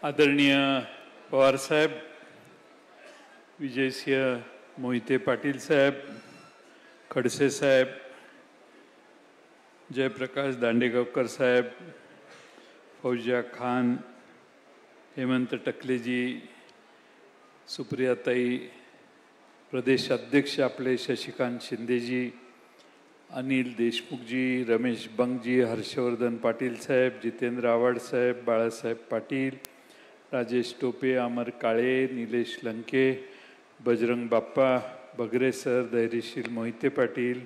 आदरणीय पवार साहेब, विजयसिंह मोहिते पाटील साहेब, खडसे साहेब, जयप्रकाश दांडेगावकर साहेब, फौजिया खान, हेमंत टकलेजी, सुप्रियाताई, प्रदेश अध्यक्ष आपले शशिकांत शिंदेजी, अनिल देशमुखजी, रमेश बंगजी, हर्षवर्धन पाटील साहेब, जितेंद्र आव्हाड साहेब, बाळासाहेब पाटील, राजेश टोपे, अमर काळे, निलेश लंके, बजरंग बाप्पा, बगरे सर, धैर्यशील मोहिते पाटील,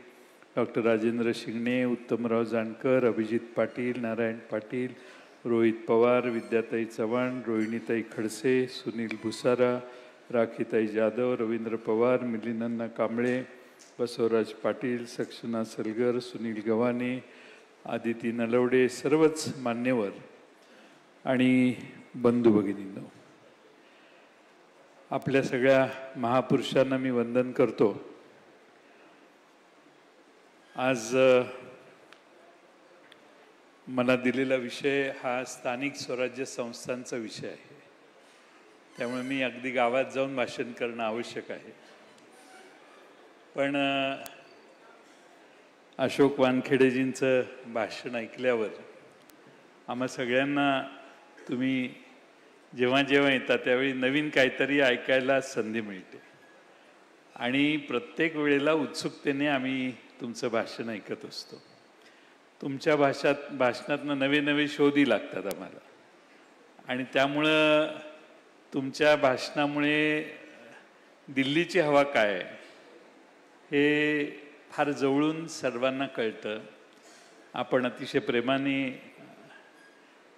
डॉक्टर राजेंद्र शिंगणे, उत्तमराव जानकर, अभिजित पाटील, नारायण पाटील, रोहित पवार, विद्याताई चव्हाण, रोहिणीताई खडसे, सुनील भुसारा, राखीताई जाधव, रवींद्र पवार, मिलिंदअण्णा कांबळे, बसवराज पाटील, सक्षना सलगर, सुनील गव्हाणे, आदिती नलवडे, सर्वच मान्यवर आणि बंधू भगिनींनो, आपल्या सगळ्या महापुरुषांना मी वंदन करतो। आज मला दिलेला विषय हा स्थानिक स्वराज्य संस्थांचा विषय आहे, त्यामुळे मी अगदी गावात जाऊन भाषण करणं आवश्यक आहे। पण अशोक वानखेडेजींचं भाषण ऐकल्यावर आम्हा सगळ्यांना तुम्ही जेव्हा जेव्हा येता त्यावेळी नवीन काहीतरी ऐकायला संधी मिळते आणि प्रत्येक वेळेला उत्सुकतेने आम्ही तुमचं भाषण ऐकत असतो। तुमच्या भाषणातनं नवे नवे शोधही लागतात आम्हाला आणि त्यामुळं तुमच्या भाषणामुळे दिल्लीची हवा काय आहे हे फार जवळून सर्वांना कळतं। आपण अतिशय प्रेमाने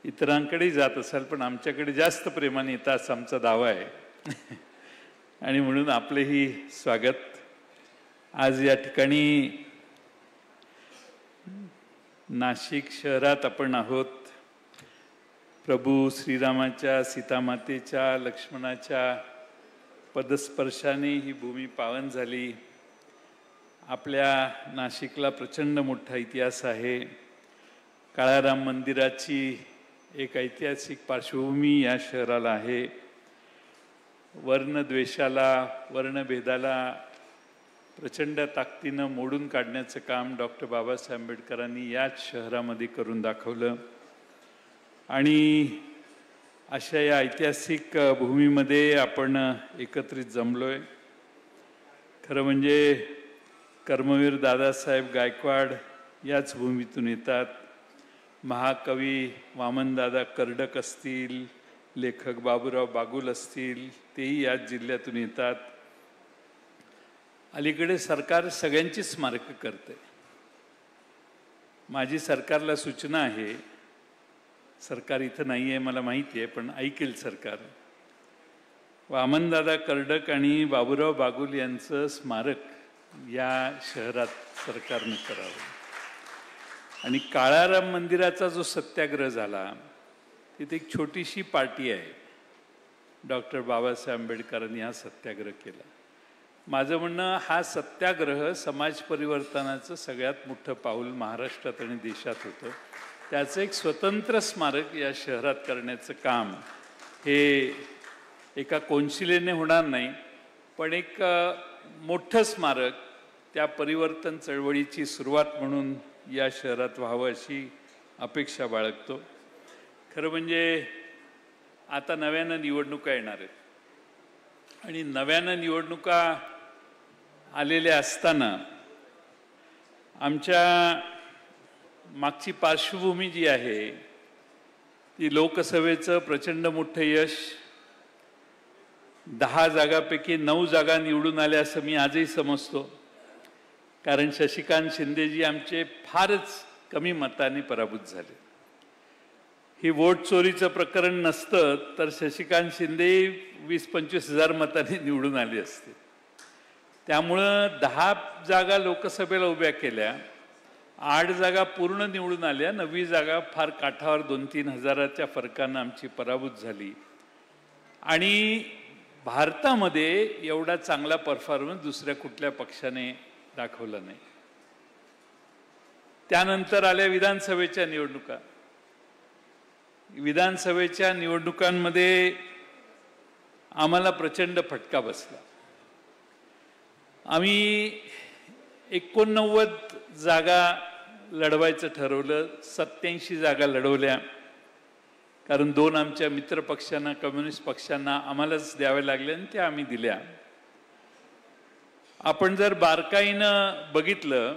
इतरांकडे जात असाल, पण आमच्याकडे जास्त प्रेमाने येतं असा आमचा दावा आहे आणि म्हणून आपलेही स्वागत। आज या ठिकाणी नाशिक शहरात आपण आहोत। प्रभू श्रीरामाच्या, सीतामातेच्या, लक्ष्मणाच्या पदस्पर्शाने ही भूमी पावन झाली। आपल्या नाशिकला प्रचंड मोठा इतिहास आहे। काळाराम मंदिराची एक ऐतिहासिक पार्श्वभूमी या शहराला आहे। वर्णद्वेषाला, वर्णभेदाला प्रचंड ताकदीनं मोडून काढण्याचं काम डॉक्टर बाबासाहेब आंबेडकरांनी याच शहरामध्ये करून दाखवलं आणि अशा या ऐतिहासिक भूमीमध्ये आपण एकत्रित जमलोय। खरं म्हणजे कर्मवीर दादासाहेब गायकवाड याच भूमीतून येतात। महाकवी वामनदादा कर्डक असतील, लेखक बाबूराव बागुल असतील, तेही याच जिल्ह्यातून येतात। अलीकडे सरकार सगळ्यांची स्मारकं करते। माझी सरकारला सूचना आहे, सरकार इथं नाही आहे मला माहिती आहे, पण ऐकेल सरकार, वामनदादा कर्डक आणि बाबूराव बागुल यांचं स्मारक या शहरात सरकारनं करावं। आणि काळाराम मंदिराचा जो सत्याग्रह झाला तिथे एक छोटीशी पार्टी आहे, डॉक्टर बाबासाहेब आंबेडकरांनी हा सत्याग्रह केला। माझं म्हणणं, हा सत्याग्रह समाज परिवर्तनाचं सगळ्यात मोठं पाऊल महाराष्ट्रात आणि देशात होतं। त्याचं एक स्वतंत्र स्मारक या शहरात करण्याचं काम हे एका कोनशिलेने होणार नाही, पण एक मोठं स्मारक त्या परिवर्तन चळवळीची सुरुवात म्हणून या शहरात व्हावं अशी अपेक्षा बाळगतो। खरं म्हणजे आता नव्यानं निवडणुका येणार आहेत आणि नव्यानं निवडणुका आलेल्या असताना आमच्या मागची पार्श्वभूमी जी आहे ती लोकसभेचं प्रचंड मोठं यश, 10 जागांपैकी 9 जागा निवडून आल्या असं मी आजही समजतो, कारण शशिकांत शिंदेजी आमचे फारच कमी मताने पराभूत झाले। ही वोट चोरीचं प्रकरण नसतं तर शशिकांत शिंदे 20-25 हजार मतांनी निवडून आले असते। त्यामुळं 10 जागा लोकसभेला उभ्या केल्या, 8 जागा पूर्ण निवडून आल्या, 9वी जागा फार काठावर 2-3 हजाराच्या फरकानं आमची पराभूत झाली आणि भारतामध्ये एवढा चांगला परफॉर्मन्स दुसऱ्या कुठल्या पक्षाने दाखवला नाही। त्यानंतर आल्या विधानसभेच्या निवडणुका। विधानसभेच्या निवडणुकांमध्ये आम्हाला प्रचंड फटका बसला. आम्ही 89 जागा लढवायचं ठरवलं, 87 जागा लढवल्या, कारण 2 आमच्या मित्र पक्षांना, कम्युनिस्ट पक्षांना आम्हालाच द्याव्या लागल्या आणि त्या आम्ही दिल्या. आपण जर बारकाईनं बघितलं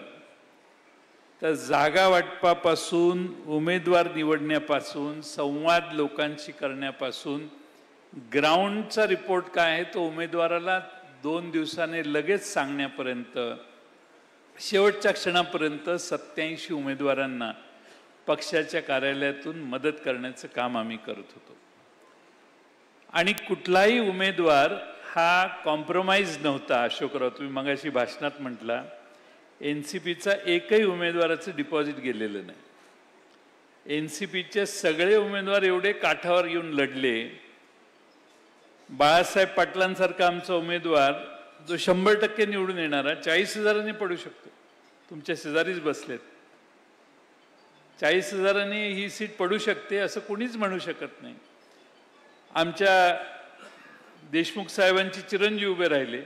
तर जागा वाटपापासून, उमेदवार निवडण्यापासून, संवाद लोकांशी करण्यापासून, ग्राउंडचा रिपोर्ट काय आहे तो उमेदवाराला 2 दिवसाने लगेच सांगण्यापर्यंत, शेवटच्या क्षणापर्यंत 87 उमेदवारांना पक्षाच्या कार्यालयातून मदत करण्याचं काम आम्ही करत होतो. आणि कुठलाही उमेदवार हा कॉम्प्रोमाइज नव्हता. अशोकराव, तुम्ही मगाशी भाषणात म्हटला NCPचा एकही उमेदवाराचं डिपॉझिट गेलेलं नाही. NCPचे सगळे उमेदवार एवढे काठावर येऊन लढले. बाळासाहेब पाटलांसारखा आमचा उमेदवार जो 100% निवडून येणारा 40,000 पडू शकतो. तुमच्या शेजारीच बसलेत. 40,000 ही सीट पडू शकते असं कोणीच म्हणू शकत नाही. आमच्या देशमुख साहेबांची चिरंजीव उभे राहिले,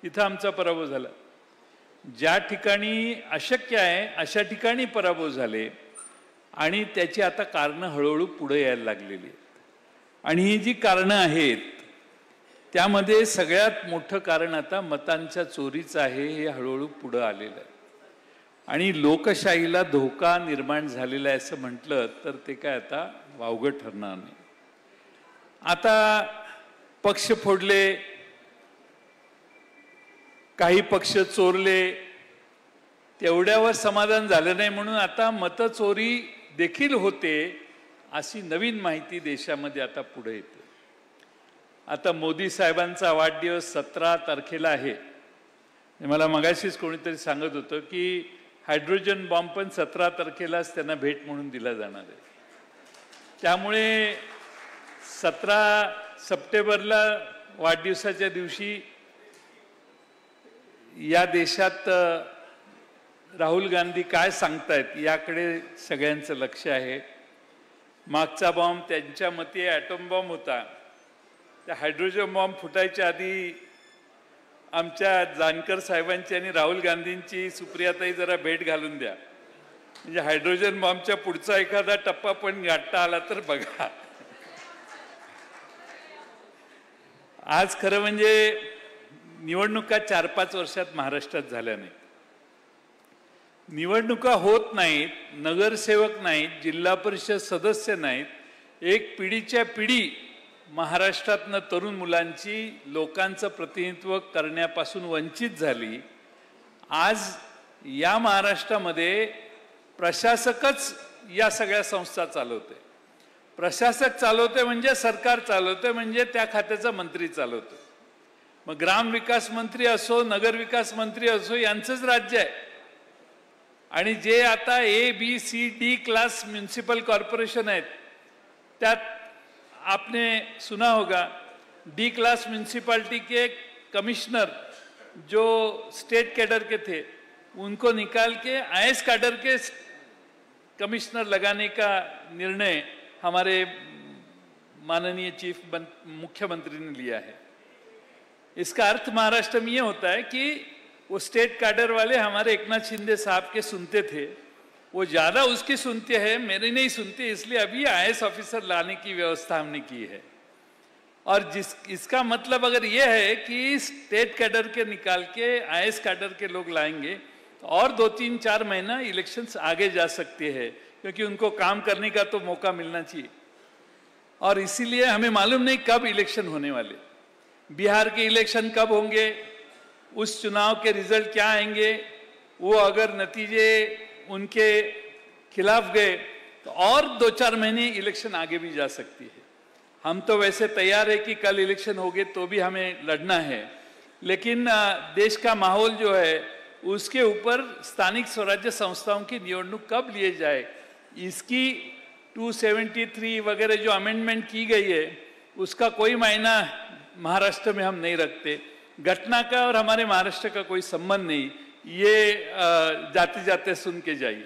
तिथं आमचा पराभव झाला. ज्या ठिकाणी अशक्य आहे अशा ठिकाणी पराभव झाले आणि त्याची आता कारणं हळूहळू पुढे यायला लागलेली आहेत. आणि ही जी कारणं आहेत त्यामध्ये सगळ्यात मोठं कारण आता मतांच्या चोरीचं आहे. हे हळूहळू पुढे आलेलं आहे आणि लोकशाहीला धोका निर्माण झालेला आहे असं म्हटलं तर ते काय आता वावगं ठरणार नाही. आता पक्ष फोडले, काही पक्ष चोरले, तेवढ्यावर समाधान झालं नाही म्हणून आता मतचोरी देखील होते अशी नवीन माहिती देशामध्ये आता पुढे येते. आता मोदी साहेबांचा वाढदिवस 17 तारखेला आहे. मला मगाशीच कोणीतरी सांगत होतं की हायड्रोजन बॉम्ब पण 17 तारखेलाच त्यांना भेट म्हणून दिला जाणार आहे. त्यामुळे 17 सप्टेंबरला वाढदिवसाच्या दिवशी या देशात राहुल गांधी काय सांगतायत याकडे सगळ्यांचं लक्ष आहे. मागचा बॉम्ब त्यांच्या मते ॲटॉम बॉम्ब होता. त्या हायड्रोजन बॉम्ब फुटायच्या आधी आमच्या जानकर साहेबांची आणि राहुल गांधींची सुप्रियाताई जरा भेट घालून द्या, म्हणजे हायड्रोजन बॉम्बच्या पुढचा एखादा टप्पा पण गाठता आला तर बघा. आज खरं म्हणजे निवडणुका 4-5 वर्षात महाराष्ट्रात झाल्या नाही. निवडणुका होत नाहीत, नगरसेवक नाहीत, जिल्हा परिषद सदस्य नाहीत. एक पिढीच्या पिढी महाराष्ट्रातनं तरुण मुलांची लोकांचं प्रतिनिधित्व करण्यापासून वंचित झाली. आज या महाराष्ट्रामध्ये प्रशासकच या सगळ्या संस्था चालवते. प्रशासक चालवते म्हणजे सरकार चालवते, म्हणजे त्या खात्याचा मंत्री चालवतो. मग ग्रामविकास मंत्री असो, नगरविकास मंत्री असो, यांचंच राज्य आहे. आणि जे आता ABCD क्लास म्युनिसिपल कॉर्पोरेशन आहेत त्यात आपने सुना होगा D क्लास म्युनिसिपैलिटी के कमिश्नर जो स्टेट कैडर के थे उनको निकाल के IS कैडर के कमिश्नर लगाने का निर्णय हमारे माननीय मुख्यमंत्री ने लिया है. इसका अर्थ महाराष्ट्र में ये होता है कि वो स्टेट कैडर वाले हमारे एकनाथ शिंदे साहब के सुनते थे, वो ज़्यादा उसकी सुनते हैं, मेरे नहीं सुनते, इसलिए अभी IS ऑफिसर लाने की व्यवस्था हमने की है. और इसका मतलब अगर ये है कि स्टेट कैडर के निकाल के IS कैडर के लोग लाएंगे तो और 2-3-4 महीना इलेक्शंस आगे जा सकते हैं, क्योंकि उनको काम करने का तो मौका मिलना चाहिए. और इसीलिए हमें मालूम नहीं कब इलेक्शन होने वाले, बिहार के इलेक्शन कब होंगे, उस चुनाव के रिजल्ट क्या आएंगे, वो अगर नतीजे उनके खिलाफ गए तो और 2-4 महीने इलेक्शन आगे भी जा सकती है. हम तो वैसे तैयार है कि कल इलेक्शन होंगे तो भी हमें लड़ना है, लेकिन देश का माहौल जो है उसके ऊपर स्थानिक स्वराज्य संस्थाओं की निवडणूक कब लिए जाए, इसकी 273 वगैरह जो अमेंडमेंट की गई है उसका कोई मायना महाराष्ट्र में हम नहीं रखते. घटना का और हमारे महाराष्ट्र का कोई संबंध नहीं, ये जाते जाते सुन के जाइए.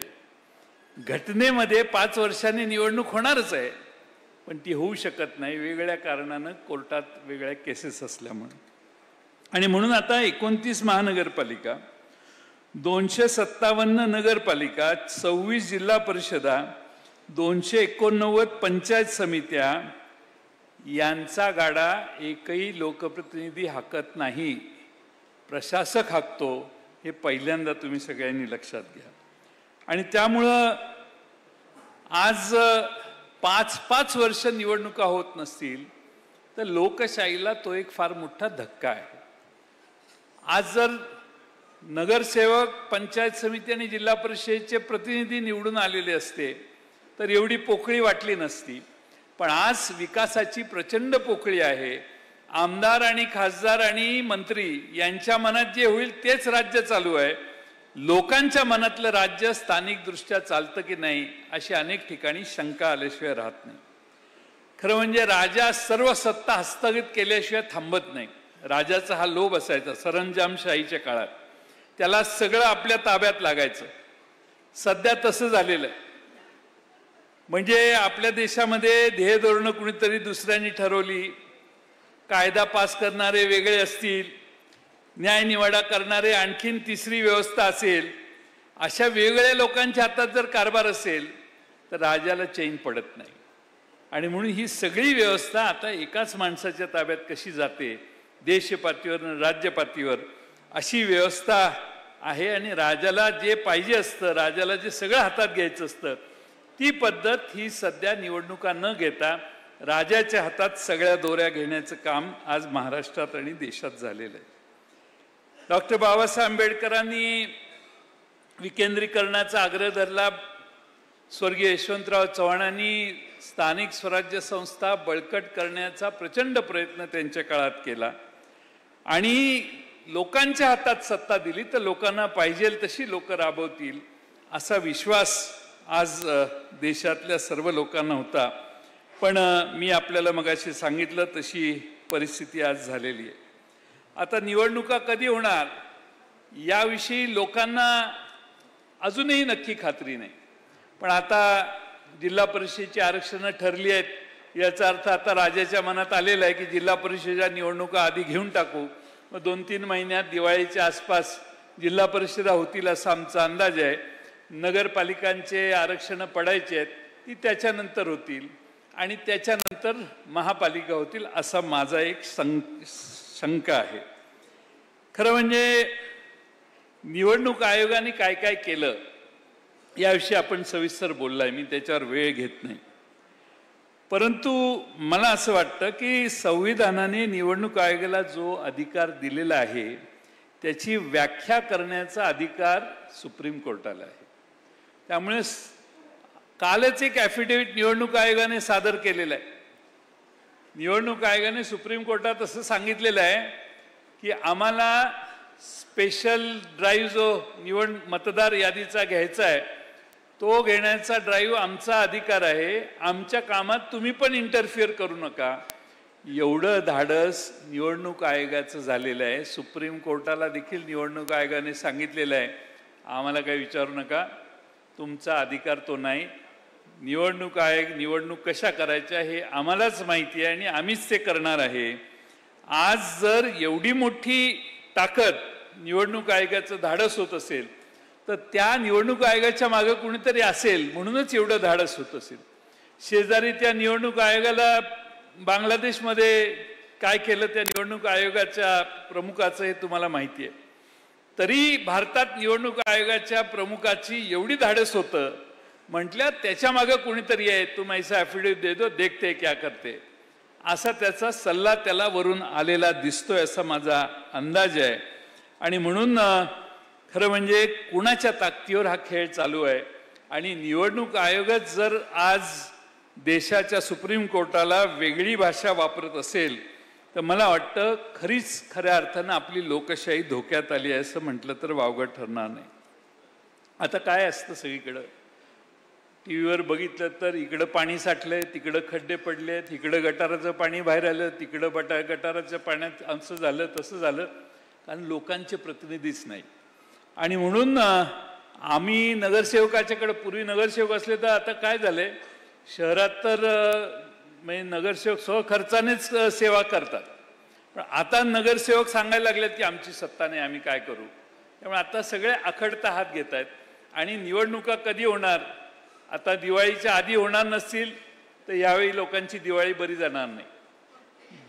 घटनेमध्ये 5 वर्षांनी निवडणूक होणारच आहे. पण ती होऊ शकत नाही वेगवेगळ्या कारणानं, कोर्टात वेगळ्या केसेस असल्यामुळे. आणि म्हणून आता 29 महानगरपालिका, 257 नगरपालिका, 26 जिल्हा परिषदा, 289 पंचायत समित्या यांचा गाडा एकही लोकप्रतिनिधी हाकत नाही, प्रशासक हाकतो. हे पहिल्यांदा तुम्ही सगळ्यांनी लक्षात घ्या. आणि त्यामुळं आज 5-5 वर्ष निवडणुका होत नसतील तर लोकशाहीला तो एक फार मोठा धक्का आहे. आज जर नगरसेवक, पंचायत समिती आणि जिल्हा परिषदेचे प्रतिनिधी निवडून आलेले असते तर एवढी पोकळी वाटली नसती. पण आज विकासाची प्रचंड पोकळी आहे. आमदार आणि खासदार आणि मंत्री यांच्या मनात जे होईल तेच राज्य चालू आहे. लोकांच्या मनातलं राज्य स्थानिकदृष्ट्या चालतं की नाही अशी अनेक ठिकाणी शंका आल्याशिवाय राहत नाही. खरं म्हणजे राजा सर्व सत्ता हस्तगत केल्याशिवाय थांबत नाही. राजाचा हा लोभ असायचा सरंजामशाहीच्या काळात. त्याला सगळं आपल्या ताब्यात लागायचं. सध्या तसं झालेलं आहे. म्हणजे आपल्या देशामध्ये ध्येय धोरणं कुणीतरी दुसऱ्यांनी ठरवली, कायदा पास करणारे वेगळे असतील, न्यायनिवाडा करणारे आणखीन तिसरी व्यवस्था असेल, अशा वेगवेगळ्या लोकांच्या हातात जर कारभार असेल तर राजाला चैन पडत नाही. आणि म्हणून ही सगळी व्यवस्था आता एकाच माणसाच्या ताब्यात कशी जाते, देशपातळीवर राज्यपातळीवर, अशी व्यवस्था आहे. आणि राजाला जे पाहिजे असतं, राजाला जे सगळं हातात घ्यायचं असतं, ती पद्धत ही सध्या निवडणुका न घेता राजाच्या हातात सगळ्या दोऱ्या घेण्याचं काम आज महाराष्ट्रात आणि देशात झालेलं आहे. डॉक्टर बाबासाहेब आंबेडकरांनी विकेंद्रीकरणाचा आग्रह धरला. स्वर्गीय यशवंतराव चव्हाणांनी स्थानिक स्वराज्य संस्था बळकट करण्याचा प्रचंड प्रयत्न त्यांच्या काळात केला. आणि लोकांच्या हातात सत्ता दिली तर लोकांना पाहिजे तशी लोक राबवतील असा विश्वास आज देशातल्या सर्व लोकांना होता. पण मी आपल्याला मगाशी सांगितलं तशी परिस्थिती आज झालेली आहे. आता निवडणुका कधी होणार याविषयी लोकांना अजूनही नक्की खात्री नाही. पण आता जिल्हा परिषदेची आरक्षणं ठरली आहेत, याचा अर्थ आता राजाच्या मनात आलेला आहे की जिल्हा परिषदेच्या निवडणुका आधी घेऊन टाकू, मग 2-3 महिन्यात दिवाळीच्या आसपास जिल्हा परिषदा होतील असा आमचा अंदाज आहे. नगरपालिकांचे आरक्षणं पडायचे आहेत, ती त्याच्यानंतर होतील आणि त्याच्यानंतर महापालिका होतील असा माझा एक शंका आहे. खरं म्हणजे निवडणूक आयोगाने काय काय केलं याविषयी आपण सविस्तर बोललाय, मी त्याच्यावर वेळ घेत नाही. परंतु मला असं वाटतं की संविधानाने निवडणूक आयोगाला जो अधिकार दिलेला आहे त्याची व्याख्या करण्याचा अधिकार सुप्रीम कोर्टाला आहे. त्यामुळे कालच एक ॲफिडेव्हिट निवडणूक आयोगाने सादर केलेलं आहे. निवडणूक आयोगाने सुप्रीम कोर्टात असं सांगितलेलं आहे की आम्हाला स्पेशल ड्राईव्ह जो मतदार यादीचा घ्यायचा आहे तो घेण्याचा ड्राईव्ह आमचा अधिकार आहे, आमच्या कामात तुम्ही पण इंटरफिअर करू नका. एवढं धाडस निवडणूक आयोगाचं झालेलं आहे. सुप्रीम कोर्टाला देखील निवडणूक आयोगाने सांगितलेलं आहे आम्हाला काही विचारू नका, तुमचा अधिकार तो नाही. निवडणूक आयोग निवडणूक कशा करायच्या हे आम्हालाच माहिती आहे आणि आम्हीच ते करणार आहे. आज जर एवढी मोठी ताकद निवडणूक आयोगाचं धाडस होत असेल तर त्या निवडणूक आयोगाच्या मागे कोणीतरी असेल म्हणूनच एवढं धाडस होत असेल. शेजारी त्या निवडणूक आयोगाला बांगलादेशमध्ये काय केलं त्या निवडणूक आयोगाच्या प्रमुखाचं हे तुम्हाला माहिती आहे. तरी भारतात निवडणूक आयोगाच्या प्रमुखाची एवढी धाडस होतं म्हटल्या त्याच्या मागे कोणीतरी आहे, तुम ऐसा ॲफिडेव्हिट दे दो देखते क्या करते, असा त्याचा सल्ला त्याला वरून आलेला दिसतोय असा माझा अंदाज आहे. आणि म्हणून खरं म्हणजे कुणाच्या ताकदीवर हा खेळ चालू आहे. आणि निवडणूक आयोगच जर आज देशाच्या सुप्रीम कोर्टाला वेगळी भाषा वापरत असेल तर मला वाटतं खऱ्या अर्थानं आपली लोकशाही धोक्यात आली आहे असं म्हटलं तर वावगं ठरणार नाही. आता काय असतं सगळीकडं टी व्हीवर बघितलं तर इकडं पाणी साठलंय, तिकडं खड्डे पडलेत, इकडं गटाराचं पाणी बाहेर आलं, तिकडं गटाराच्या पाण्यात असं झालं तसं झालं, कारण लोकांचे प्रतिनिधीच नाही. आणि म्हणून आम्ही नगरसेवकाच्याकडे पूर्वी नगरसेवक असले तर आता काय झालंय शहरात तर म्हणजे नगरसेवक स्वखर्चानेच सेवा करतात. पण आता नगरसेवक सांगायला लागलेत की आमची सत्ता नाही, आम्ही काय करू. त्यामुळे आता सगळे आखडता हात घेत आहेत. आणि निवडणुका कधी होणार, आता दिवाळीच्या आधी होणार नसतील तर यावेळी लोकांची दिवाळी बरी जाणार नाही.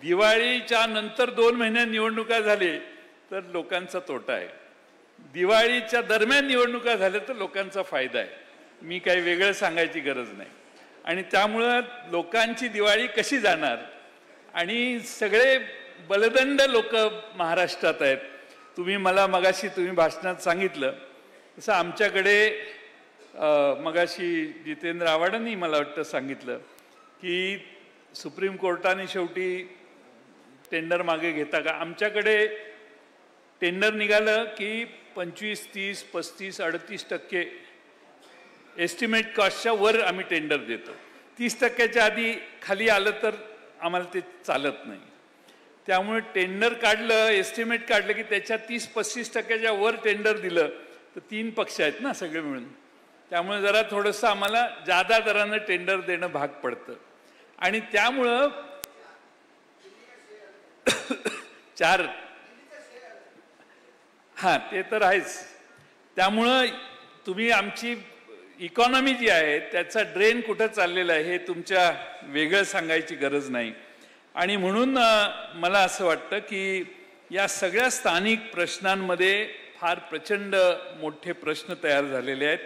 दिवाळीच्या नंतर 2 महिन्यात निवडणुका झाले तर लोकांचा तोटा आहे. दिवाळीच्या दरम्यान निवडणुका झाल्या तर लोकांचा फायदा आहे. मी काही वेगळं सांगायची गरज नाही. आणि त्यामुळं लोकांची दिवाळी कशी जाणार. आणि सगळे बलदंड लोक महाराष्ट्रात आहेत. तुम्ही मला मगाशी तुम्ही भाषणात सांगितलं तसं आमच्याकडे मगाशी जितेंद्र आव्हाडांनी मला वाटतं सांगितलं की सुप्रीम कोर्टाने शेवटी टेंडर मागे घेता का. आमच्याकडे टेंडर निघालं की 25, 30, 35, 38% एस्टिमेट कॉस्टच्या वर आम्ही टेंडर देतो. 30% आधी खाली आलं तर आम्हाला ते चालत नाही. त्यामुळे टेंडर काढलं, एस्टिमेट काढलं की त्याच्या 30-35% वर टेंडर दिलं तर 3 पक्ष आहेत ना सगळे मिळून. त्यामुळे जरा थोडंसं आम्हाला जादा दरानं टेंडर देणं भाग पडतं. आणि त्यामुळं 4 हां ते तर आहेच. त्यामुळं तुम्ही आमची इकॉनॉमी जी आहे त्याचा ड्रेन कुठं चाललेला आहे हे तुमच्या वेगळं सांगायची गरज नाही. आणि म्हणून मला असं वाटतं की या सगळ्या स्थानिक प्रश्नांमध्ये फार प्रचंड मोठे प्रश्न तयार झालेले आहेत.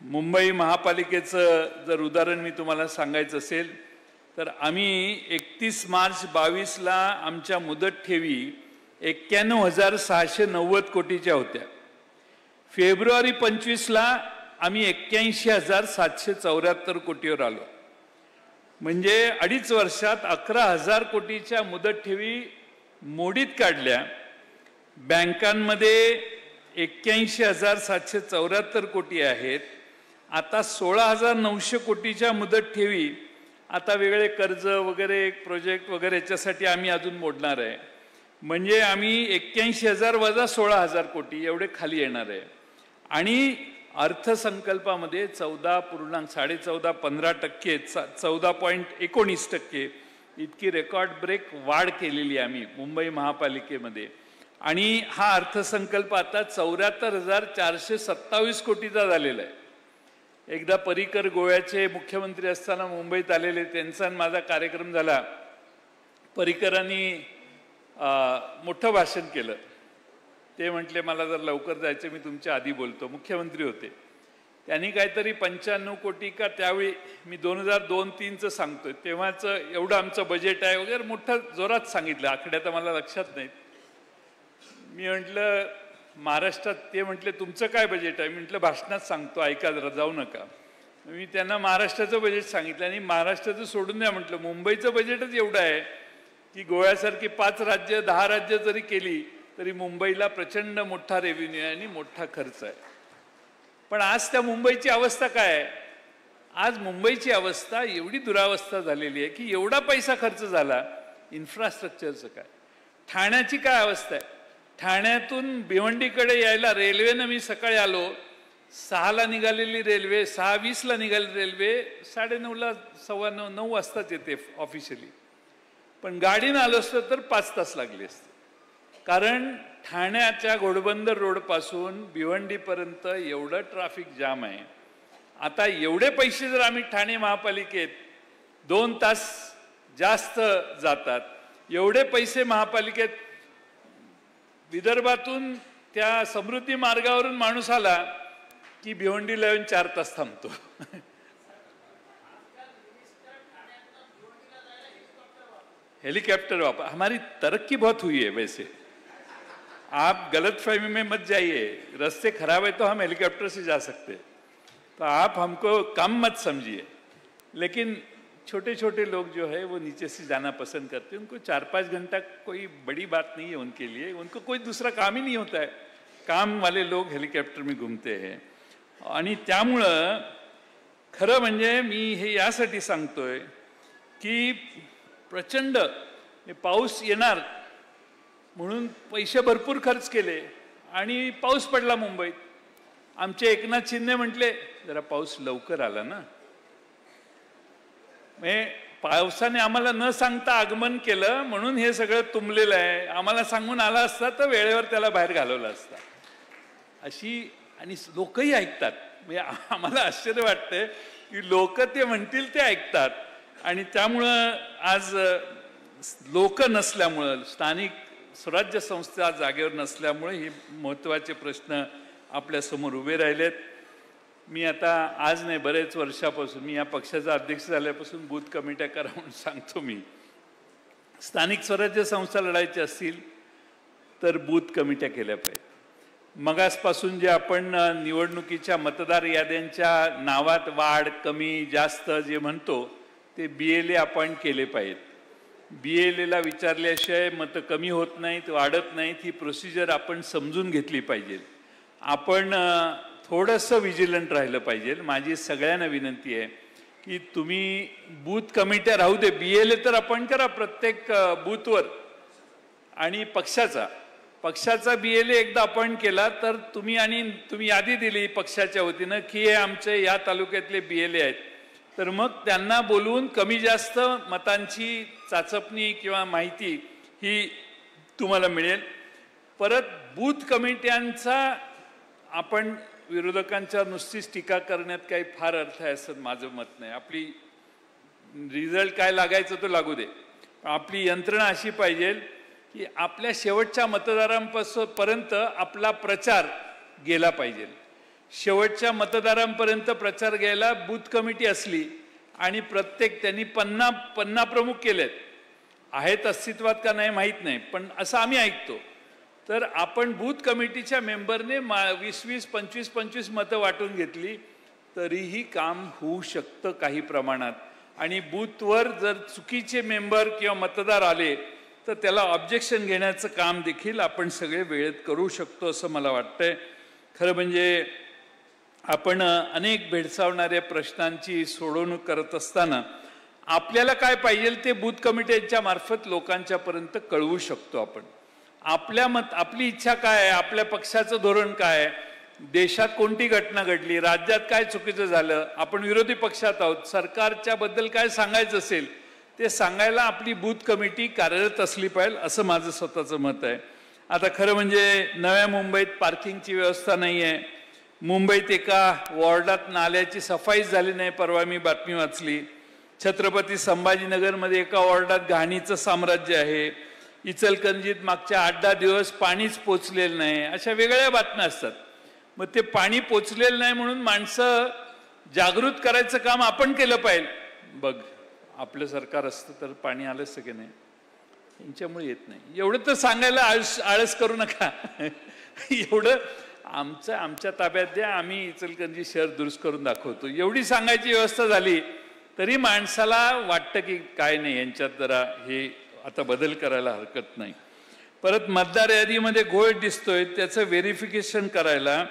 मुंबई महापालिकेचं जर उदाहरण मी तुम्हाला सांगायचं असेल तर आम्ही 31 मार्च 22ला आमच्या मुदत ठेवी 91,690 कोटीच्या होत्या. फेब्रुवारी 25ला आम्ही 81,774 कोटीवर आलो. म्हणजे 2.5 वर्षात 11,000 कोटीच्या मुदत ठेवी मोडीत काढल्या. बँकांमध्ये 81,774 कोटी आहेत. आता 16,900 कोटीच्या मुदत ठेवी आता वेगळे कर्ज वगैरे प्रोजेक्ट वगैरे याच्यासाठी आम्ही अजून मोडणार आहे. म्हणजे आम्ही 81,000 वजा 16,000 कोटी एवढे खाली येणार आहे. आणि अर्थसंकल्पामध्ये 14.15% 14.19% इतकी रेकॉर्ड ब्रेक वाढ केलेली आहे आम्ही मुंबई महापालिकेमध्ये. आणि हा अर्थसंकल्प आता 74,427 कोटीचा झालेला आहे. एकदा पर्रिकर गोव्याचे मुख्यमंत्री असताना मुंबईत आलेले, त्यांचा माझा कार्यक्रम झाला. पर्रिकरांनी मोठं भाषण केलं. ते म्हटले मला जर लवकर जायचं मी तुमच्या आधी बोलतो. मुख्यमंत्री होते. त्यांनी काहीतरी 95 कोटी का त्यावेळी मी 2002-03चं सांगतोय तेव्हाचं एवढं आमचं बजेट आहे वगैरे मोठं जोरात सांगितलं. आकड्या तर मला लक्षात नाहीत. मी म्हटलं महाराष्ट्रात, ते म्हटले तुमचं काय बजेट आहे. मी म्हटलं भाषणात सांगतो ऐका जरा, जाऊ नका. मी त्यांना महाराष्ट्राचं बजेट सांगितलं आणि महाराष्ट्राचं सोडून द्या म्हटलं, मुंबईचं बजेटच एवढं आहे की गोव्यासारखी 5 राज्य 10 राज्य जरी केली तरी मुंबईला प्रचंड मोठा रेव्हेन्यू आहे आणि मोठा खर्च आहे. पण आज त्या मुंबईची अवस्था काय आहे. आज मुंबईची अवस्था एवढी दुरावस्था झालेली आहे की एवढा पैसा खर्च झाला, इन्फ्रास्ट्रक्चरचं काय. ठाण्याची काय अवस्था आहे. ठाण्यातून भिवंडीकडे यायला रेल्वेनं मी सकाळी आलो, 6ला निघालेली रेल्वे, 6:20ला निघालेली रेल्वे 9:30ला 9:15 वाजताच येते ऑफिशियली. पण गाडीनं आलो असतं तर 5 तास लागले असते. कारण ठाण्याच्या घोडबंदर रोडपासून भिवंडीपर्यंत एवढं ट्रॅफिक जाम आहे. आता एवढे पैसे जर आम्ही ठाणे महापालिकेत 2 तास जास्त जातात, एवढे पैसे महापालिकेत विदर्भातून त्या समृद्धी मार्गावरून माणूस आला की भिवंडीला येऊन 4 तास थांबतो. हेलीकॉप्टर वापर, हमारी तरक्की बहुत हुई है. वैसे आप गलतफहमी में मत जाइए. रास्ते खराब है तो हम हेलीकॉप्टर से जा सकते हैं, तो आप हमको कम मत समझिए. लेकिन छोटे छोटे लोग जो है वो नीचे से जाना पसंद करते हैं. उनको 4-5 घंटा कोई बड़ी बात नहीं है उनके लिए. उनको कोई दूसरा काम ही नहीं होता है. काम वाले लोग हेलिकॉप्टर में घूमते हैं. आणि त्यामुळं खरं म्हणजे मी हे यासाठी सांगतोय की प्रचंड पाऊस येणार म्हणून पैसे भरपूर खर्च केले आणि पाऊस पडला मुंबईत. आमचे एकनाथ शिंदे म्हटले जरा पाऊस लवकर आला ना. पावसाने आम्हाला न सांगता आगमन केलं म्हणून हे सगळं तुंबलेलं आहे. आम्हाला सांगून आला असता तर वेळेवर त्याला बाहेर घालवलं असता. अशी आणि लोकही ऐकतात. म्हणजे आम्हाला आश्चर्य वाटतंय की लोक ते म्हणतील ते ऐकतात. आणि त्यामुळं आज लोक नसल्यामुळं, स्थानिक स्वराज्य संस्था जागेवर नसल्यामुळे हे महत्त्वाचे प्रश्न आपल्यासमोर उभे राहिलेत. मी आता आज नाही, बरेच वर्षापासून, मी या पक्षाचा अध्यक्ष झाल्यापासून बूथ कमिट्या करा म्हणून सांगतो. मी स्थानिक स्वराज्य संस्था लढायच्या असतील तर बूथ कमिट्या केल्या पाहिजेत. मगासपासून जे आपण निवडणुकीच्या मतदार याद्यांच्या नावात वाढ कमी जास्त जे म्हणतो ते BLA अपॉइंट केले पाहिजेत. BLAला विचारल्याशिवाय मतं कमी होत नाहीत, वाढत नाहीत. ही प्रोसिजर आपण समजून घेतली पाहिजे. आपण थोडंसं विजिलंट राहिलं पाहिजे. माझी सगळ्यांना विनंती आहे की तुम्ही बूथ कमिट्या राहू दे, BLA तर अपॉइंट करा प्रत्येक बूथवर. आणि पक्षाचा BLA एकदा अपॉइंट केला तर तुम्ही यादी दिली पक्षाच्या वतीनं की हे आमचे या तालुक्यातले BLA आहेत, तर मग त्यांना बोलवून कमी जास्त मतांची चाचपणी किंवा माहिती ही तुम्हाला मिळेल. परत बूथ कमिट्यांचा आपण विरोधकांच्या नुसतीच टीका करण्यात काही फार अर्थ आहे असं माझं मत नाही. आपली रिझल्ट काय लागायचं तो लागू दे. आपली यंत्रणा अशी पाहिजे की आपल्या शेवटच्या मतदारांपर्यंत आपला प्रचार गेला पाहिजे. शेवटच्या मतदारांपर्यंत प्रचार घ्यायला बूथ कमिटी असली आणि प्रत्येक त्यांनी 50 प्रमुख केलेत, आहेत अस्तित्वात का नाही माहीत नाही, पण असं आम्ही ऐकतो. तर आपण बूथ कमिटीच्या मेंबरने 20-20, 25-25 मतं वाटून घेतली तरीही काम होऊ शकतं काही प्रमाणात. आणि बूथवर जर चुकीचे मेंबर किंवा मतदार आले तर त्याला ऑब्जेक्शन घेण्याचं काम देखील आपण सगळे वेळेत करू शकतो असं मला वाटतंय. खरं म्हणजे आपण अनेक भेडसावणाऱ्या प्रश्नांची सोडवणूक करत असताना आपल्याला काय पाहिजे ते बूथ कमिट्यांच्या मार्फत लोकांच्यापर्यंत कळवू शकतो. आपण आपली इच्छा काय आहे, आपल्या पक्षाचं धोरण काय आहे, देशात कोणती घटना घडली, राज्यात काय चुकीचं झालं, आपण विरोधी पक्षात आहोत, सरकारच्या बद्दल काय सांगायचं असेल ते सांगायला आपली बूथ कमिटी कार्यरत असली पाहिजे असं माझं स्वतःचं मत आहे. आता खरं म्हणजे नव्या मुंबईत पार्किंगची व्यवस्था नाही आहे. मुंबईत एका वॉर्डात नाल्याची सफाईच झाली नाही, परवा मी बातमी वाचली. छत्रपती संभाजीनगरमध्ये एका वॉर्डात घाणीचं साम्राज्य आहे. इचलकरंजीत मागच्या 8-10 दिवस पाणीच पोचलेलं नाही. अशा वेगळ्या बातम्या असतात. मग ते पाणी पोचलेलं नाही म्हणून माणसं जागृत करायचं काम आपण केलं पाहिजे. बघ, आपलं सरकार असतं तर पाणी आलं असतं की नाही, यांच्यामुळे येत नाही. एवढं तर सांगायला आळस करू नका. एवढं आमच्या ताब्यात द्या, आम्ही इचलकरंजी शहर दुरुस्त करून दाखवतो, एवढी सांगायची व्यवस्था झाली तरी माणसाला वाटतं की काय नाही, यांच्यात जरा हे आता बदल करायला हरकत नाही. परत मतदार यादीमध्ये घोळ दिसतोय त्याचं व्हेरिफिकेशन करायला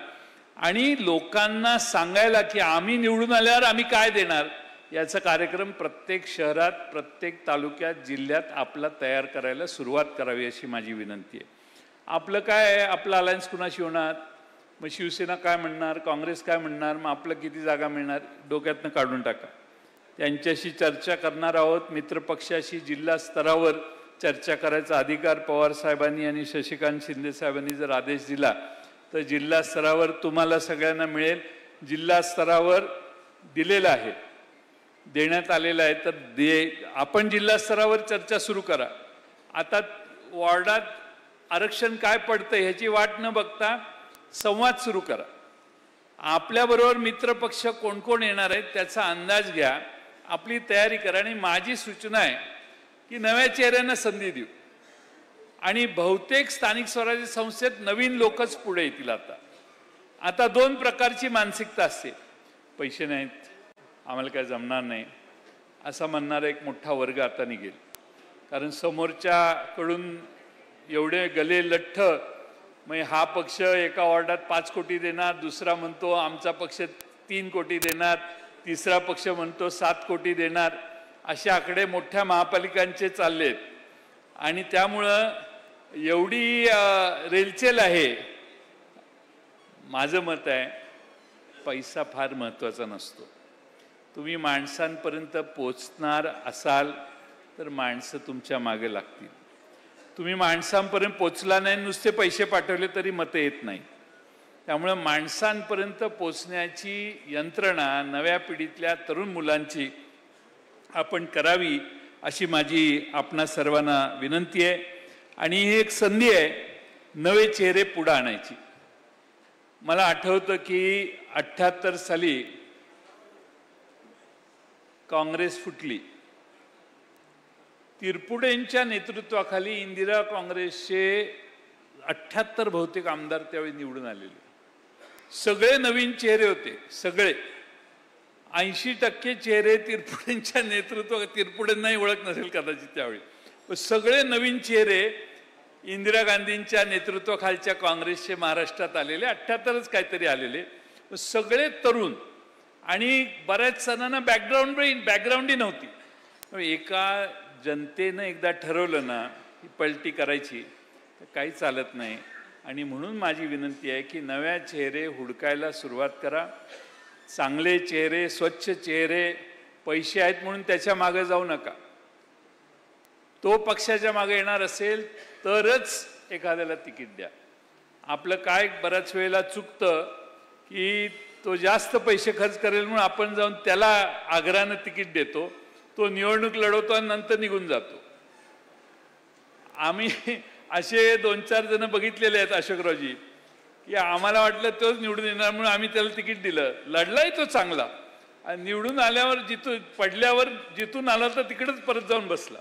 आणि लोकांना सांगायला की आम्ही निवडून आल्यावर आम्ही काय देणार याचा कार्यक्रम प्रत्येक शहरात, प्रत्येक तालुक्यात, जिल्ह्यात आपला तयार करायला सुरुवात करावी अशी माझी विनंती आहे. आपलं काय आहे, आपलं अलायन्स कुणाशी होणार, मग शिवसेना काय म्हणणार, काँग्रेस काय म्हणणार, मग आपलं किती जागा मिळणार, डोक्यातनं काढून टाका. त्यांच्याशी चर्चा करणार आहोत. मित्रपक्षाशी जिल्हा स्तरावर चर्चा करायचा अधिकार पवार साहेबांनी आणि शशिकांत शिंदे साहेबांनी जर आदेश दिला तर जिल्हा स्तरावर तुम्हाला सगळ्यांना मिळेल. जिल्हा स्तरावर दिलेला आहे, देण्यात आलेला आहे, तर आपण जिल्हा स्तरावर चर्चा सुरू करा. आता वॉर्डात आरक्षण काय पडतं ह्याची वाट न बघता संवाद सुरू करा. आपल्याबरोबर मित्रपक्ष कोण कोण येणार आहेत त्याचा अंदाज घ्या, आपली तयारी करा. आणि माझी सूचना आहे की नव्या चेहऱ्यांना संधी देऊ. आणि बहुतेक स्थानिक स्वराज्य संस्थेत नवीन लोकच पुढे येतील. आता 2 प्रकारची मानसिकता असते. पैसे नाहीत, आम्हाला काय जमणार नाही असं म्हणणारा एक मोठा वर्ग आता निघेल. कारण समोरच्याकडून एवढे गले लठ्ठ, मग हा पक्ष एका वॉर्डात 5 कोटी देणार, दुसरा म्हणतो आमचा पक्ष 3 कोटी देणार, तिसरा पक्ष म्हणतो 7 कोटी देणार, असे आकडे मोठ्या महापालिकांचे चाललेत. आणि त्यामुळं एवढी रेलचेल आहे. माझं मत आहे पैसा फार महत्त्वाचा नसतो, तुम्ही माणसांपर्यंत पोचणार असाल तर माणसं तुमच्या मागे लागतील. तुम्ही माणसांपर्यंत पोचला नाही, नुसते पैसे पाठवले तरी मतं येत नाही. त्यामुळे माणसांपर्यंत पोचण्याची यंत्रणा नव्या पिढीतल्या तरुण मुलांची आपण करावी अशी माझी आपणा सर्वांना विनंती आहे. आणि ही एक संधी आहे नवे चेहरे पुढे आणायची. मला आठवतं की 78 साली काँग्रेस फुटली. तिरपुडेंच्या नेतृत्वाखाली इंदिरा काँग्रेसचे 78 बहुतेक आमदार त्यावेळी निवडून आलेले. सगळे नवीन चेहरे होते. सगळे 80% चेहरे तिरपुडेंच्या नेतृत्वात. तिरपुडेंनाही ओळख नसेल कदाचित त्यावेळी. पण सगळे नवीन चेहरे इंदिरा गांधींच्या नेतृत्वाखालच्या काँग्रेसचे महाराष्ट्रात आलेले. 78च काहीतरी आलेले. सगळे तरुण आणि बऱ्याच जणांना बॅकग्राऊंडही नव्हती. एका जनतेनं एकदा ठरवलं ना की पलटी करायची तर काही चालत नाही. आणि म्हणून माझी विनंती आहे की नव्या चेहरे हुडकायला सुरुवात करा. चांगले चेहरे, स्वच्छ चेहरे. पैसे आहेत म्हणून त्याच्या मागे जाऊ नका. तो पक्षाच्या मागे येणार असेल तरच एखाद्याला तिकीट द्या. आपलं काय बऱ्याच वेळेला चुकतं की तो जास्त पैसे खर्च करेल म्हणून आपण जाऊन त्याला आग्रहानं तिकीट देतो. तो निवडणूक लढवतो आणि नंतर निघून जातो. आम्ही असे 2-4 जण बघितलेले आहेत अशोकरावजी, की आम्हाला वाटलं तोच निवडून येणार म्हणून आम्ही त्याला तिकीट दिलं. लढलाय तो चांगला आणि निवडून आल्यावर पडल्यावर जिथून आला तर तिकडेच परत जाऊन बसला.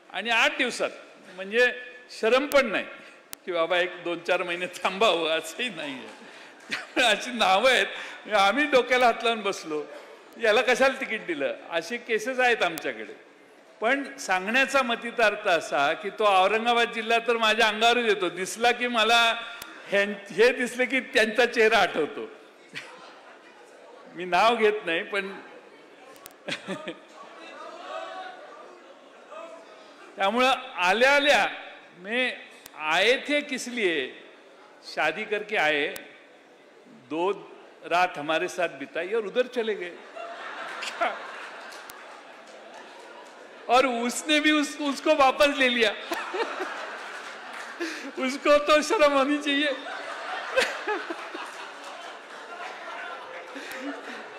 आणि 8 दिवसात, म्हणजे शरम पण नाही की बाबा 1-2-4 महिने थांबावं असंही नाही आहे. त्यामुळे अशी नावं आहेत. आम्ही डोक्याला हात लावून बसलो, याला कशाला तिकीट दिलं. असे केसेस आहेत आमच्याकडे. पण सांगण्याचा मतितार्थ असा की तो औरंगाबाद जिल्हा तर माझ्या अंगावरच येतो. दिसला की मला हे दिसलं की त्यांचा चेहरा आठवतो. मी नाव घेत नाही पण त्यामुळं आल्या मैं आए थे किस लिए, शादी करके आए, 2 रात हमारे साथ बिताई और उधर चले गए. और उसने भी उसको वापस ले लिया. उसको तो शर्म होनी चाहिए.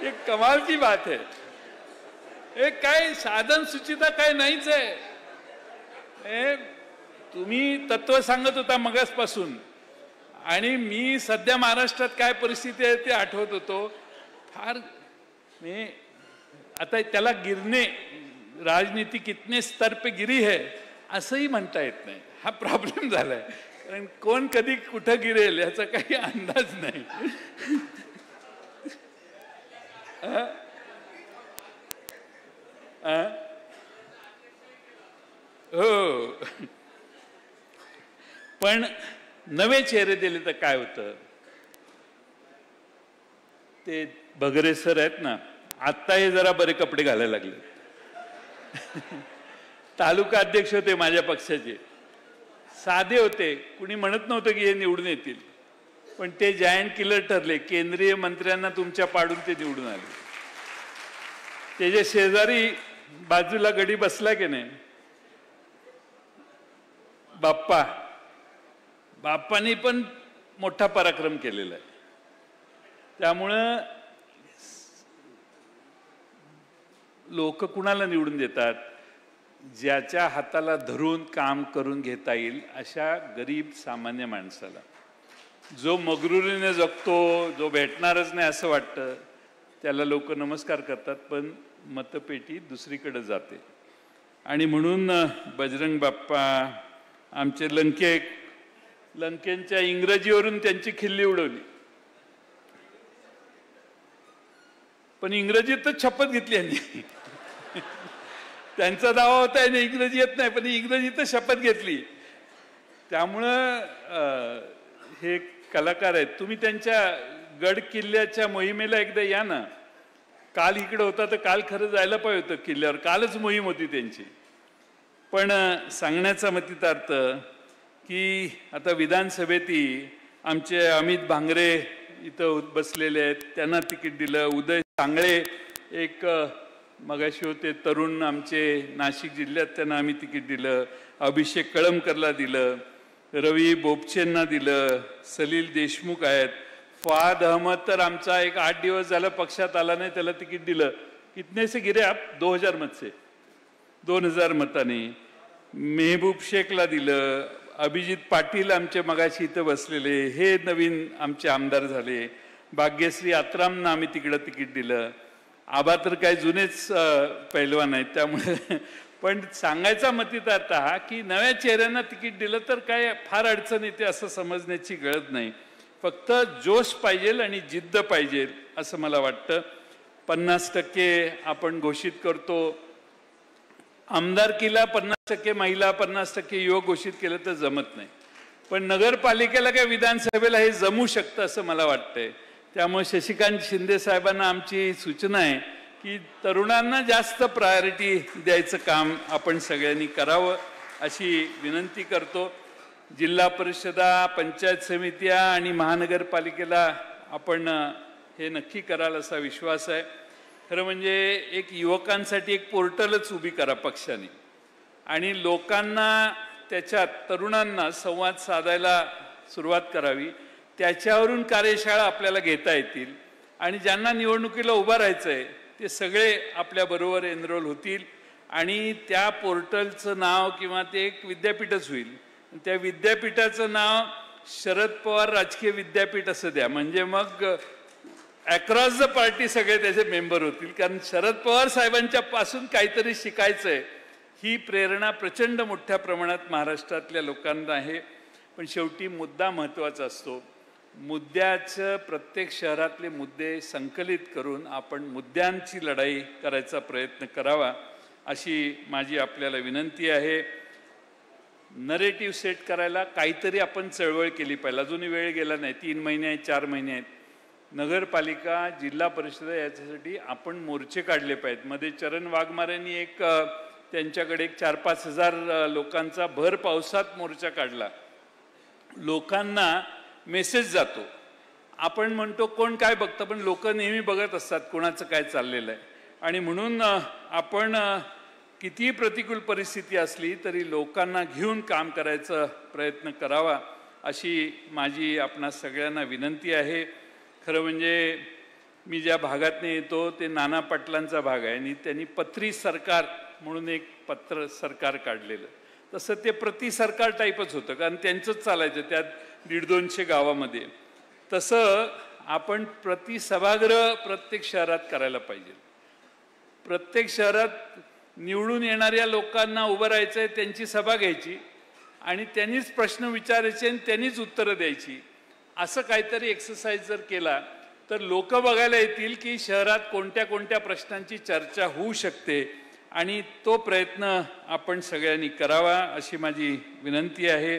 ये कमाल की बात है. एक काय साधन सुचिता काय नाहीच आहे. तुम्ही तत्व सांगत होता मगासपासून आणि मी सध्या महाराष्ट्रात काय परिस्थिती आहे ते आठवत होतो. फार मी आता त्याला गिरणे, राजनीति कितने स्तर पे गिरी है असंही म्हणता येत नाही. हा प्रॉब्लेम झालाय. कारण कोण कधी कुठं गिरेल याचा काही अंदाज नाही. हो, पण नवे चेहरे दिले तर काय होतं. ते भगरे सर आहेत ना, आत्ता हे जरा बरे कपडे घालायला लागले. तालुका अध्यक्ष होते माझ्या पक्षाचे. साधे होते, कुणी म्हणत नव्हतं की हे निवडून येतील. पण ते जायंट किलर ठरले. केंद्रीय मंत्र्यांना तुमच्या पाडून ते निवडून आले. त्याच्या शेजारी बाजूला गडी बसला की नाही बाप्पानी पण मोठा पराक्रम केलेला आहे. त्यामुळं लोक कुणाला निवडून देतात, ज्याच्या हाताला धरून काम करून घेता येईल अशा गरीब सामान्य माणसाला. जो मगरुरीने जगतो, जो भेटणारच नाही असं वाटतं, त्याला लोक नमस्कार करतात. पण मतपेटी दुसरीकडे जाते. आणि म्हणून बजरंग बाप्पा आमचे लंकेंच्या इंग्रजीवरून त्यांची खिल्ली उडवली. पण इंग्रजीतच शपथ घेतली यांनी. त्यांचा दावा होता आणि इंग्रजी येत नाही, पण इंग्रजीतच शपथ घेतली. त्यामुळं हे कलाकार आहेत. तुम्ही त्यांच्या गड किल्ल्याच्या मोहिमेला एकदा या ना. काल इकडे होता तर काल खरं जायला पाहिजे होतं किल्ल्यावर. कालच मोहीम होती त्यांची. पण सांगण्याचा मतितार्थ की आता विधानसभेतही आमचे अमित भांगरे इथं बसलेले आहेत, त्यांना तिकीट दिलं. उदय सांगळे एक मगाशी होते तरुण आमचे नाशिक जिल्ह्यात, त्यांना आम्ही तिकीट दिलं. अभिषेक कळमकरला दिलं, रवी बोपचेंना दिलं, सलील देशमुख आहेत. फवाद अहमद तर आमचा एक 8 दिवस झालं पक्षात आला नाही, त्याला तिकीट दिलं. कितने से गिरे आप? 2000 मत से, 2000 मताने. मेहबूब शेखला दिलं. अभिजित पाटील आमचे मगाशी इथं बसलेले, हे नवीन आमचे आमदार झाले. भाग्यश्री आत्रामना आम्ही तिकडं तिकीट दिलं. आबा तर काय जुनेच पैलवान आहेत, त्यामुळे. पण सांगायचा मतितार्थ हा की नव्या चेहऱ्यांना तिकीट दिलं तर काय फार अडचण येते असं समजण्याची गरज नाही. फक्त जोश पाहिजे आणि जिद्द पाहिजे असं मला वाटतं. 50% आपण घोषित करतो. आमदारकीला 50% महिला, 50% युवक घोषित केलं तर जमत नाही. पण नगरपालिकेला काय विधानसभेला हे जमू शकतं असं मला वाटतंय. त्यामुळे शशिकांत शिंदे साहेबांना आमची सूचना आहे की तरुणांना जास्त प्रायोरिटी द्यायचं काम आपण सगळ्यांनी करावं अशी विनंती करतो. जिल्हा परिषदा, पंचायत समित्या आणि महानगरपालिकेला आपण हे नक्की कराल असा विश्वास आहे. खरं म्हणजे एक युवकांसाठी एक पोर्टलच उभी करा पक्षाने आणि लोकांना त्याच्यात, तरुणांना संवाद साधायला सुरुवात करावी. त्याच्यावरून कार्यशाळा आपल्याला घेता येतील आणि ज्यांना निवडणुकीला उभं राहायचं आहे ते सगळे आपल्याबरोबर एनरोल होतील आणि त्या पोर्टलचं नाव किंवा ते एक विद्यापीठच होईल. त्या विद्यापीठाचं नाव शरद पवार राजकीय विद्यापीठ असं द्या, म्हणजे मग अक्रॉस द पार्टी सगळे त्याचे मेंबर होतील. कारण शरद पवार साहेबांच्या पासून काहीतरी शिकायचं आहे ही प्रेरणा प्रचंड मोठ्या प्रमाणात महाराष्ट्रातल्या लोकांना आहे. पण शेवटी मुद्दा महत्त्वाचा असतो. मुद्द्याचं, प्रत्येक शहरातले मुद्दे संकलित करून आपण मुद्द्यांची लढाई करायचा प्रयत्न करावा अशी माझी आपल्याला विनंती आहे. नरेटिव्ह सेट करायला काहीतरी आपण चळवळ केली पाहिजे. अजूनही वेळ गेला नाही, 3 महिने आहेत, 4 महिने आहेत. नगरपालिका, जिल्हा परिषद याच्यासाठी आपण मोर्चे काढले पाहिजेत. मध्ये चरण वाघमारेंनी एक त्यांच्याकडे 4-5 हजार लोकांचा भर पावसात मोर्चा काढला. लोकांना मेसेज जातो. आपण म्हणतो कोण काय बघतं, पण लोक नेहमी बघत असतात कोणाचं काय चाललेलं आहे. आणि म्हणून आपण कितीही प्रतिकूल परिस्थिती असली तरी लोकांना घेऊन काम करायचा प्रयत्न करावा अशी माझी आपणा सगळ्यांना विनंती आहे. खरं म्हणजे मी ज्या भागातून येतो ते नाना पाटलांचा भाग आहे आणि त्यांनी पत्री सरकार म्हणून एक पत्र सरकार काढलेलं. तसं ते प्रति सरकार टाईपच होतं, कारण त्यांचंच चालायचं त्यात 150-200 गावामध्ये. तसं आपण प्रति सभागृह प्रत्येक शहरात करायला पाहिजे. प्रत्येक शहरात निवडून येणाऱ्या लोकांना उभं राहायचं आहे, त्यांची सभा घ्यायची आणि त्यांनीच प्रश्न विचारायचे आणि त्यांनीच उत्तरं द्यायची. असं काहीतरी एक्सरसाइज जर केला तर लोक बघायला येतील की शहरात कोणत्या कोणत्या प्रश्नांची चर्चा होऊ शकते आणि तो प्रयत्न आपण सगळ्यांनी करावा अशी माझी विनंती आहे.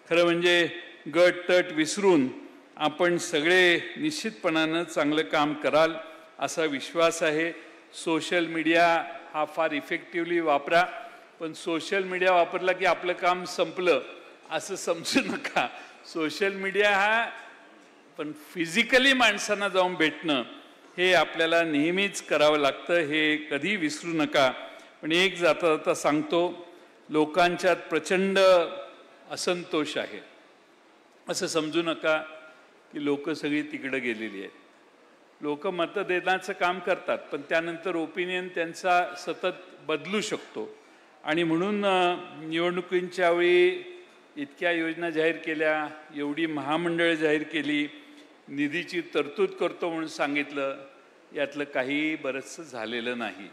खरं म्हणजे गट तट विसरून आपण सगळे निश्चितपणानं चांगलं काम कराल असा विश्वास आहे. सोशल मीडिया हा फार इफेक्टिव्हली वापरा, पण सोशल मीडिया वापरला की आपलं काम संपलं असं समजू नका. सोशल मीडिया हा पण फिजिकली माणसांना जाऊन भेटणं हे आपल्याला नेहमीच करावं लागतं, हे कधी विसरू नका. पण एक जाता जाता सांगतो, लोकांच्यात प्रचंड असंतोष आहे. असं समजू नका की लोक सगळी तिकडे गेलेली आहेत. लोक मतदानाचं काम करतात पण त्यानंतर ओपिनियन त्यांचा सतत बदलू शकतो आणि म्हणून निवडणुकींच्या वेळी इतक्या योजना जाहीर केल्या, एवढी महामंडळं जाहीर केली, निधीची तरतूद करतो म्हणून सांगितलं, यातलं काही बरंचसं झालेलं नाही.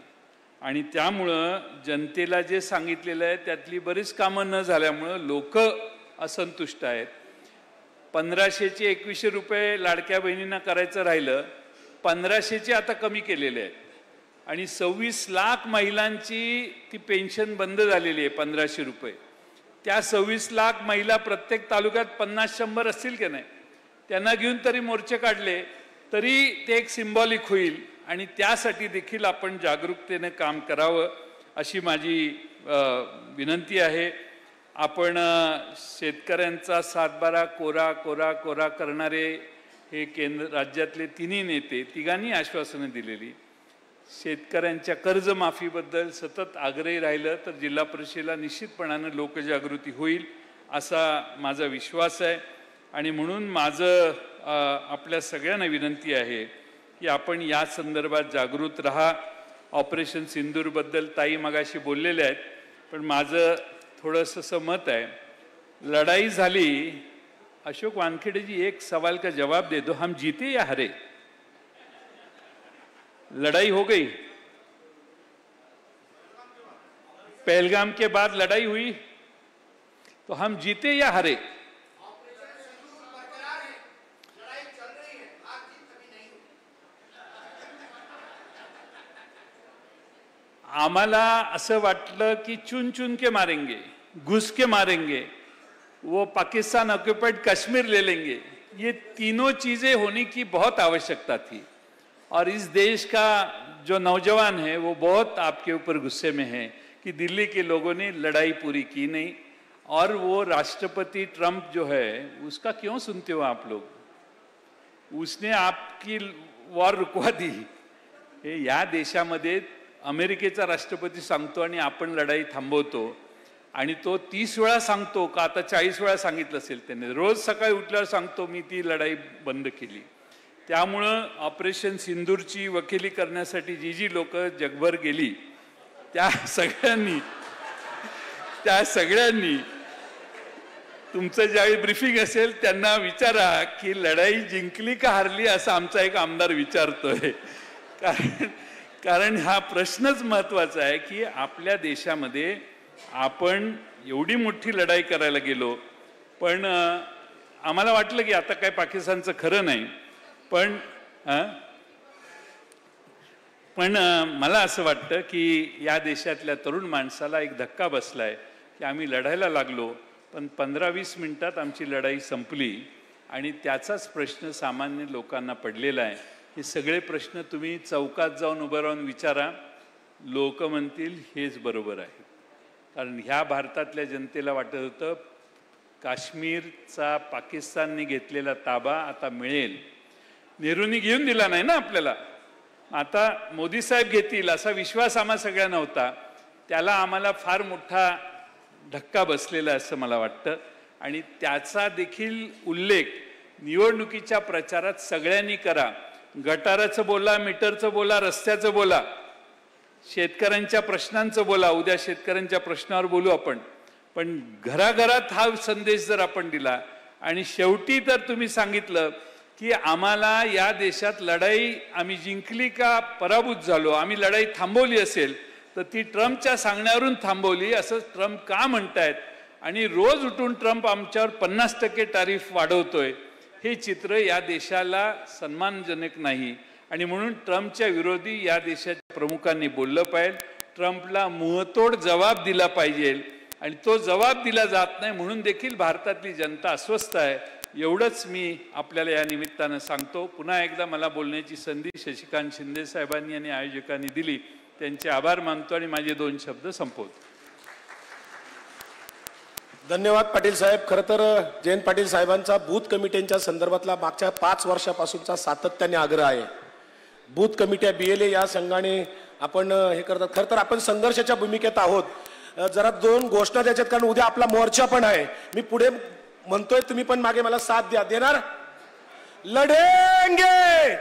आणि त्यामुळं जनतेला जे सांगितलेलं आहे त्यातली बरीच कामं न झाल्यामुळं लोक असंतुष्ट आहेत. 1500चे 2100 रुपये लाडक्या बहिणींना करायचं राहिलं, 1500चे आता कमी केलेले आहेत आणि 26 लाख महिलांची ती पेन्शन बंद झालेली आहे 1500 रुपये. त्या 26 लाख महिला प्रत्येक तालुक्यात 50-100 असतील की नाही, त्यांना घेऊन तरी मोर्चे काढले तरी ते एक सिम्बॉलिक होईल आणि त्यासाठी देखील आपण जागरूकतेने काम करावं अशी माझी विनंती आहे. आपण शेतकऱ्यांचा सातबारा कोरा कोरा कोरा करणारे हे केंद्र राज्यातले तिन्ही नेते, तिघांनी आश्वासनं दिलेली. शेतकऱ्यांच्या कर्जमाफीबद्दल सतत आग्रही राहिलं तर जिल्हा परिषदेला निश्चितपणानं लोकजागृती होईल असा माझा विश्वास आहे. आणि म्हणून माझं आपल्या सगळ्यांना विनंती आहे की आपण या संदर्भात जागृत राहा. ऑपरेशन सिंदूरबद्दल ताई मगाशी बोललेले आहेत, पण माझं थोडंसं मत आहे, लढाई झाली. अशोक वानखेड़े जी एक सवाल का जवाब दे दो, हम जीते या हारे? लड़ाई हो गई, पहलगाम के बाद लड़ाई हुई, तो हम जीते या हारे? आम्हाला असं वाटलं की चुन चुन के मारेंगे, घुस के मारेंगे, वो पाकिस्तान ऑक्युपाइड कश्मीर ले लेंगे. ये तीनों चीजें होने की बहुत आवश्यकता थी. और इस देश का जो नौजवान है वो बहुत आपके ऊपर गुस्से में है कि दिल्ली के लोगों ने लड़ाई पूरी की नहीं. और वो राष्ट्रपति ट्रंप जो है उसका क्यों सुनते हो आप लोग? उसने आपकी वॉर रुकवा दी. या देशामध्ये अमेरिकेचा राष्ट्रपती सांगतो आणि आपण लढाई थांबवतो, आणि तो 30 वेळा सांगतो का आता 40 वेळा सांगितलं असेल त्याने. रोज सकाळी उठल्यावर सांगतो मी ती लढाई बंद केली. त्यामुळं ऑपरेशन सिंदूरची वकिली करण्यासाठी जी जी लोक जगभर गेली त्या सगळ्यांनी तुमचं ज्यावेळी ब्रीफिंग असेल त्यांना विचारा की लढाई जिंकली का हारली असं आमचा एक आमदार विचारतोय. कारण हा प्रश्नच महत्त्वाचा आहे की आपल्या देशामध्ये आपण एवढी मोठी लढाई करायला गेलो, पण आम्हाला वाटलं की आता काय पाकिस्तानचं खरं नाही. पण मला असं वाटतं की या देशातल्या तरुण माणसाला एक धक्का बसलाय की आम्ही लढायला लागलो, पण 15-20 मिनिटात आमची लढाई संपली आणि त्याचाच प्रश्न सामान्य लोकांना पडलेला आहे. हे सगळे प्रश्न तुम्ही चौकात जाऊन उभं राहून विचारा, लोक म्हणतील हेच बरोबर आहे. कारण ह्या भारतातल्या जनतेला वाटत होतं काश्मीरचा पाकिस्तानने घेतलेला ताबा आता मिळेल. नेहरूंनी घेऊन दिला नाही ना आपल्याला, आता मोदी साहेब घेतील असा विश्वास आम्हा सगळ्यांना होता. त्याला आम्हाला फार मोठा धक्का बसलेला असं मला वाटतं. आणि त्याचा देखील उल्लेख निवडणुकीच्या प्रचारात सगळ्यांनी करा. गटाराचं बोला, मीटरचं बोला, रस्त्याचं बोला, शेतकऱ्यांच्या प्रश्नांचं बोला. उद्या शेतकऱ्यांच्या प्रश्नावर बोलू आपण. पण घराघरात हा संदेश जर आपण दिला आणि शेवटी तर तुम्ही सांगितलं की आम्हाला या देशात लढाई आम्ही जिंकली का पराभूत झालो, आम्ही लढाई थांबवली असेल तर ती ट्रम्पच्या सांगण्यावरून थांबवली असं ट्रम्प का म्हणतायत. आणि रोज उठून ट्रम्प आमच्यावर 50% टॅरिफ वाढवतोय. हे चित्र या देशाला सन्मानजनक नाही. आणि म्हणून ट्रम्पच्या विरोधी या देशाच्या प्रमुखांनी बोललं पाहिजे. ट्रम्पला मुहतोड जबाब दिला पाहिजे आणि तो जबाब दिला जात नाही म्हणून देखील भारतातली जनता अस्वस्थ आहे. एवढंच मी आपल्याला या निमित्तानं सांगतो. पुन्हा एकदा मला बोलण्याची संधी शशिकांत शिंदे साहेबांनी आणि आयोजकांनी दिली, त्यांचे आभार मानतो आणि माझे 2 शब्द संपवतो. धन्यवाद पाटील साहेब. खरं तर जयंत पाटील साहेबांचा बूथ कमिट्यांच्या संदर्भातला मागच्या 5 वर्षापासूनचा सातत्याने आग्रह आहे. बूथ कमिट्या BLA या संघाने आपण हे करतात. खरं तर आपण संघर्षाच्या भूमिकेत आहोत. जरा 2 घोषणा द्यायच्यात कारण उद्या आपला मोर्चा पण आहे. मी पुढे म्हणतोय, तुम्ही पण मागे मला साथ द्या. देणार? लढेंगे.